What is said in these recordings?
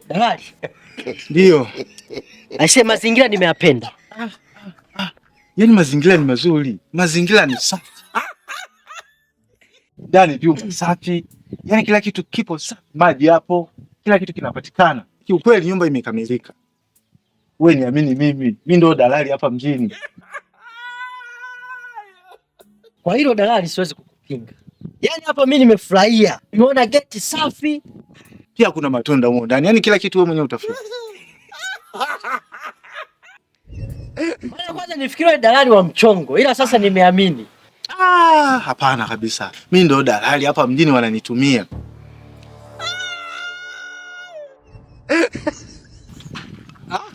Dalali. Ndio. Aisee, mazingira nimeyapenda. Yaani mazingira ni mazuri. Mazingira ni safi. Ndani vyumba safi. Yaani kila kitu kipo safi. Maji hapo. Kila kitu kinapatikana. Kiukweli nyumba imekamilika. Wewe niamini mimi ndo dalali hapa mjini. Kwa hilo dalali siwezi kukupinga. Yaani hapa mimi nimefurahia. Nimeona geti safi. Pia kuna matunda huko ndani. Yaani kila kitu wewe mwenyewe utafuta. Bwana, kwanza nifikirie dalali wa mchongo, ila sasa nimeamini. Hapana kabisa. Mimi ndo dalali hapa mjini wananitumia.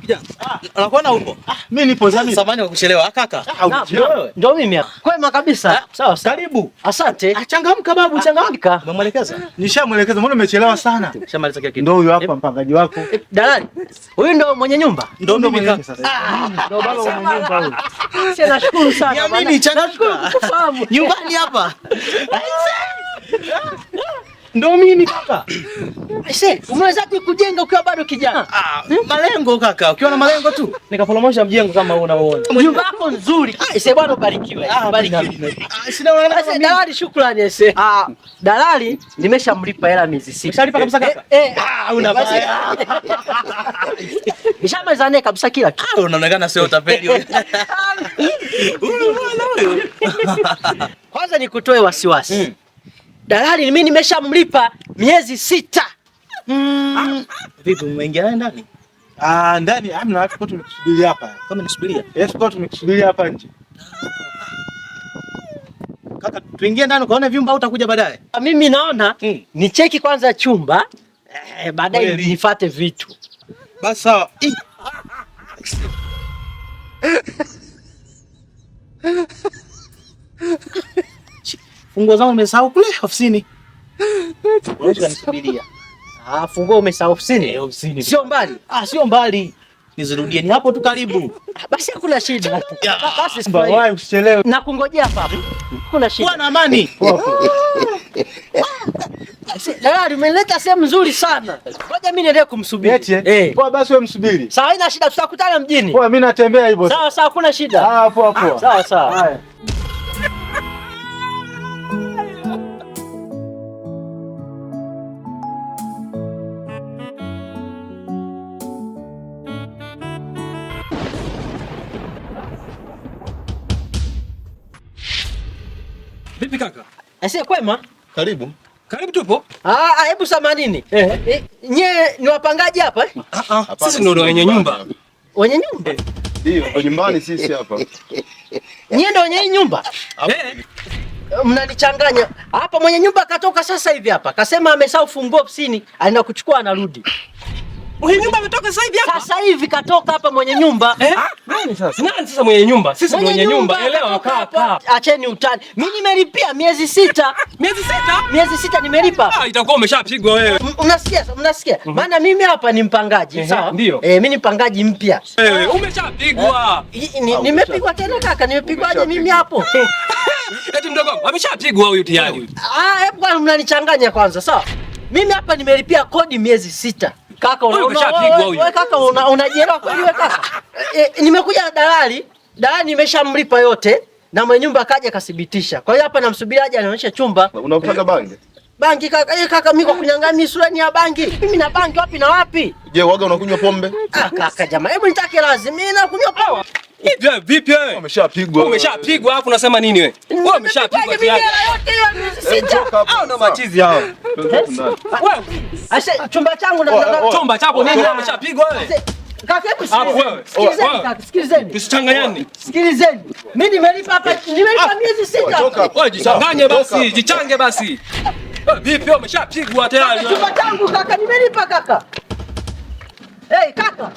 Kijana. Anakuona huko? Mimi nipo zamani. Samahani kwa kuchelewa kaka. Ndio mimi hapa. Kwema kabisa. Sawa, karibu. Asante. Changamka babu, changamka. Umemwelekeza? Nishamwelekeza, mbona umechelewa sana? Shamaliza kile kitu. Ndio huyo hapa mpangaji wako. Dalali. Huyu ndo mwenye nyumba? Ndio mimi sasa. Ndio baba wa nyumba huyu. Nashukuru sana bwana. Nashukuru kukufahamu. Nyumbani hapa. Ndio mimi kaka. Aisee, umewezaje kujenga ukiwa bado kijana? Malengo kaka, ukiwa na malengo tu nikapromosha mjengo kama unaoona. Nyumba yako nzuri. Aisee bwana, ubarikiwe. Barikiwe. Sina Aisee dalali, shukrani aisee. Dalali nimeshamlipa hela miezi 6. Umeshalipa kabisa kaka? Una basi. Nishamaliza naye kabisa kila kitu. Unaonekana sio utapeli wewe. Kwanza nikutoe wasiwasi. Dalali mimi nimeshamlipa miezi 6. Vipi umeingia ndani? Ndani hamna, watu tumekusubiria hapa. Kama nisubiria? Yes, kwa tumekusubiria hapa nje. Kaka, tuingie ndani ukaone vyumba au utakuja baadaye? Mimi naona ni cheki kwanza chumba, baadaye nifuate vitu. Basi sawa. Funguo zangu nimesahau kule ofisini. Wewe nisubiria. Funguo umesahau ofisini? Ofisini. Sio mbali? Sio mbali. Nizirudie, ni hapo tu karibu. Basi hakuna shida. Basi Mbona usichelewe? na kungojea hapa. Kuna shida. Kuwa na amani. Dalali umeleta sehemu nzuri sana. Ngoja mimi niendelee kumsubiri. Poa, basi wewe msubiri. Sawa, haina shida, tutakutana mjini. Poa, mimi natembea hivyo. Sawa, hakuna shida. Poa. Sawa. Haya. Vipi kaka? Aisee, kwema? Karibu. Karibu tupo. Hebu samanini. Nye ni wapangaji hapa eh? Sisi ndio wenye nyumba. Wenye nyumba? Ndio, nyumbani sisi hapa. Nye ndio wenye nyumba? Mnanichanganya. Hapa mwenye nyumba katoka sasa hivi hapa. Kasema amesahau funguo ofisini, anaenda kuchukua anarudi. Mwenye nyumba ametoka sasa hivi hapa. Sasa hivi katoka hapa mwenye nyumba. Nani sasa? Nani sasa mwenye nyumba? Sisi ndio mwenye nyumba. Elewa kaka. Acheni utani. Mimi nimelipia miezi 6. Miezi 6? Miezi 6 nimelipa. Itakuwa umeshapigwa wewe. Unasikia? Maana mimi hapa ni mpangaji, sawa? Ndio. Mimi ni mpangaji mpya. Wewe umeshapigwa. Nimepigwa tena kaka, nimepigwaje mimi hapo? Eti mdogo wangu ameshapigwa huyu tayari. Hebu kwanza mnanichanganya kwanza, sawa? Mimi hapa nimelipia kodi miezi 6. Kaka unajielewa kweli wewe kaka? Nimekuja na dalali nimeshamlipa yote na mwenye nyumba akaja akathibitisha. Kwa hiyo hapa namsubiri aje anaonyesha chumba. Unataka bangi? Bangi kaka, kaka mimi kwa kunyang'anya mimi sura ni ya bangi. Mimi na bangi wapi na wapi? Je, waga unakunywa pombe? Kaka jamaa, hebu nitake lazima mimi nakunywa poa. Vipi wewe? Umeshapigwa. Umeshapigwa alafu unasema nini wewe? Wewe umeshapigwa tayari. Au na machizi hao. Wewe, chumba changu na chumba chako nini? Umeshapigwa wewe? Kaka, hebu wewe. sikilizeni kaka, sikilizeni. Tusichanganyane. Sikilizeni. Mimi nimelipa hapa, nimelipa miezi 6. Wewe jichanganye basi, jichange basi. Vipi wewe umeshapigwa tayari? Chumba changu kaka, nimelipa kaka. Kaka.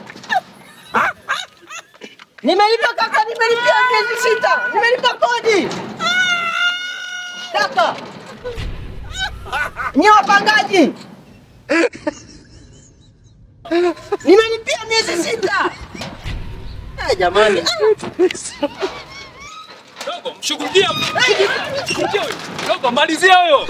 Nimelipa kaka, nimelipia miezi 6. Nimelipa kodi. Kaka. Ni wapangaji. Nimelipia miezi 6. Jamani. Dogo, mshughulikia. Dogo, malizia huyo.